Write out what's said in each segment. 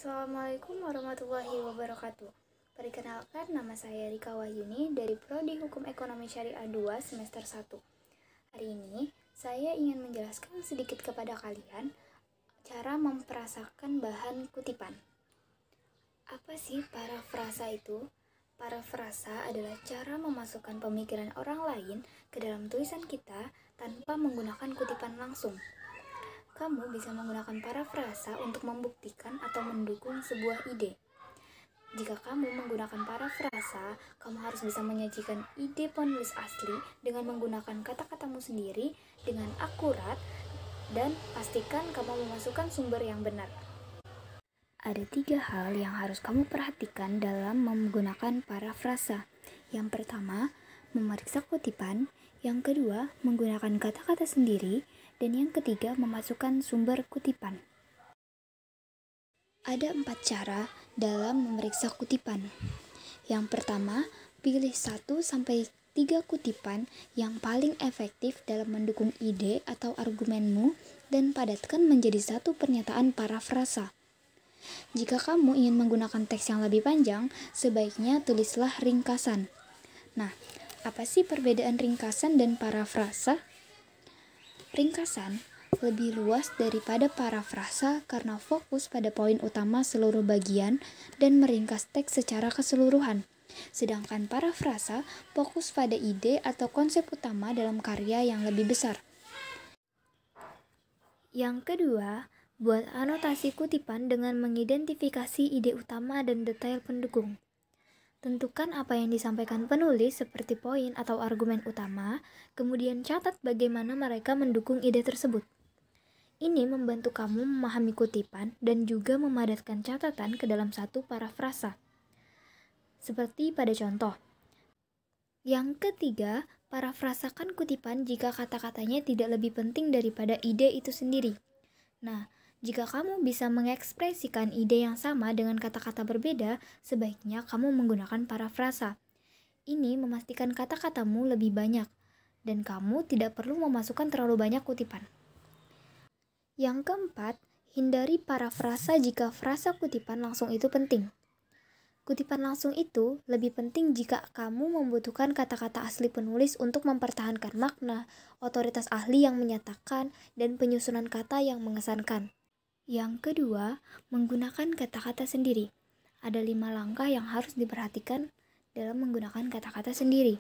Assalamualaikum warahmatullahi wabarakatuh. Perkenalkan, nama saya Rika Wahyuni dari Prodi Hukum Ekonomi Syariah 2 semester 1. Hari ini, saya ingin menjelaskan sedikit kepada kalian cara memperasakan bahan kutipan. Apa sih parafrasa itu? Parafrasa adalah cara memasukkan pemikiran orang lain ke dalam tulisan kita tanpa menggunakan kutipan langsung. Kamu bisa menggunakan parafrasa untuk membuktikan atau mendukung sebuah ide. Jika kamu menggunakan parafrasa, kamu harus bisa menyajikan ide penulis asli dengan menggunakan kata-katamu sendiri dengan akurat dan pastikan kamu memasukkan sumber yang benar. Ada 3 hal yang harus kamu perhatikan dalam menggunakan parafrasa. Yang pertama, memeriksa kutipan. Yang kedua, menggunakan kata-kata sendiri. Dan yang ketiga, memasukkan sumber kutipan. Ada 4 cara dalam memeriksa kutipan. Yang pertama, pilih 1-3 kutipan yang paling efektif dalam mendukung ide atau argumenmu dan padatkan menjadi satu pernyataan parafrasa. Jika kamu ingin menggunakan teks yang lebih panjang, sebaiknya tulislah ringkasan. Nah, apa sih perbedaan ringkasan dan parafrasa? Ringkasan lebih luas daripada parafrasa karena fokus pada poin utama seluruh bagian dan meringkas teks secara keseluruhan. Sedangkan parafrasa fokus pada ide atau konsep utama dalam karya yang lebih besar. Yang kedua, buat anotasi kutipan dengan mengidentifikasi ide utama dan detail pendukung. Tentukan apa yang disampaikan penulis seperti poin atau argumen utama, kemudian catat bagaimana mereka mendukung ide tersebut. Ini membantu kamu memahami kutipan dan juga memadatkan catatan ke dalam satu parafrasa. Seperti pada contoh. Yang ketiga, parafrasakan kutipan jika kata-katanya tidak lebih penting daripada ide itu sendiri. Nah, jika kamu bisa mengekspresikan ide yang sama dengan kata-kata berbeda, sebaiknya kamu menggunakan parafrasa. Ini memastikan kata-katamu lebih banyak, dan kamu tidak perlu memasukkan terlalu banyak kutipan. Yang keempat, hindari parafrasa jika frasa kutipan langsung itu penting. Kutipan langsung itu lebih penting jika kamu membutuhkan kata-kata asli penulis untuk mempertahankan makna, otoritas ahli yang menyatakan, dan penyusunan kata yang mengesankan. Yang kedua, menggunakan kata-kata sendiri. Ada 5 langkah yang harus diperhatikan dalam menggunakan kata-kata sendiri.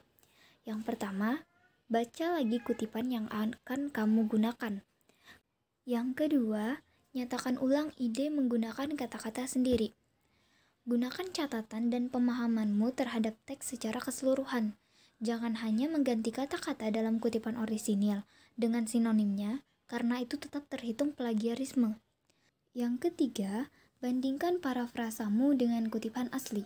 Yang pertama, baca lagi kutipan yang akan kamu gunakan. Yang kedua, nyatakan ulang ide menggunakan kata-kata sendiri. Gunakan catatan dan pemahamanmu terhadap teks secara keseluruhan. Jangan hanya mengganti kata-kata dalam kutipan orisinil dengan sinonimnya, karena itu tetap terhitung plagiarisme. Yang ketiga, bandingkan parafrasamu dengan kutipan asli.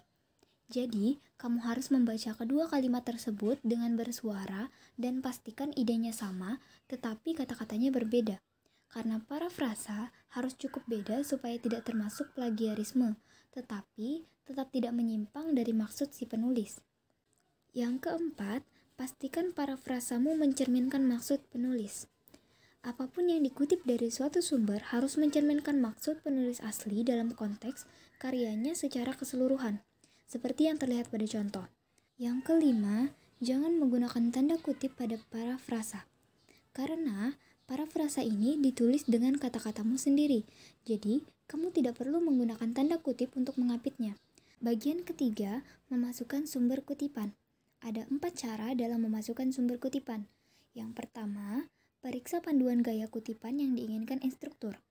Jadi, kamu harus membaca kedua kalimat tersebut dengan bersuara dan pastikan idenya sama, tetapi kata-katanya berbeda. Karena parafrasa harus cukup beda supaya tidak termasuk plagiarisme, tetapi tetap tidak menyimpang dari maksud si penulis. Yang keempat, pastikan parafrasamu mencerminkan maksud penulis. Apapun yang dikutip dari suatu sumber harus mencerminkan maksud penulis asli dalam konteks karyanya secara keseluruhan, seperti yang terlihat pada contoh. Yang kelima, jangan menggunakan tanda kutip pada parafrasa, karena parafrasa ini ditulis dengan kata-katamu sendiri, jadi kamu tidak perlu menggunakan tanda kutip untuk mengapitnya. Bagian ketiga, memasukkan sumber kutipan. Ada 4 cara dalam memasukkan sumber kutipan. Yang pertama, periksa panduan gaya kutipan yang diinginkan instruktur.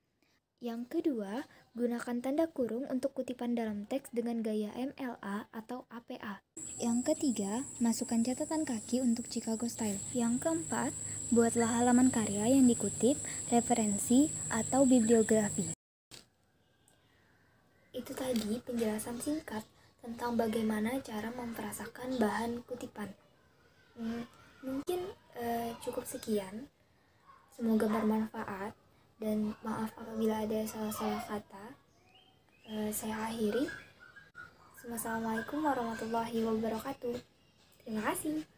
Yang kedua, gunakan tanda kurung untuk kutipan dalam teks dengan gaya MLA atau APA. Yang ketiga, masukkan catatan kaki untuk Chicago Style. Yang keempat, buatlah halaman karya yang dikutip, referensi, atau bibliografi. Itu tadi penjelasan singkat tentang bagaimana cara memfrasakan bahan kutipan. Mungkin cukup sekian. Semoga bermanfaat dan maaf apabila ada salah-salah kata. Saya akhiri. Wassalamualaikum warahmatullahi wabarakatuh. Terima kasih.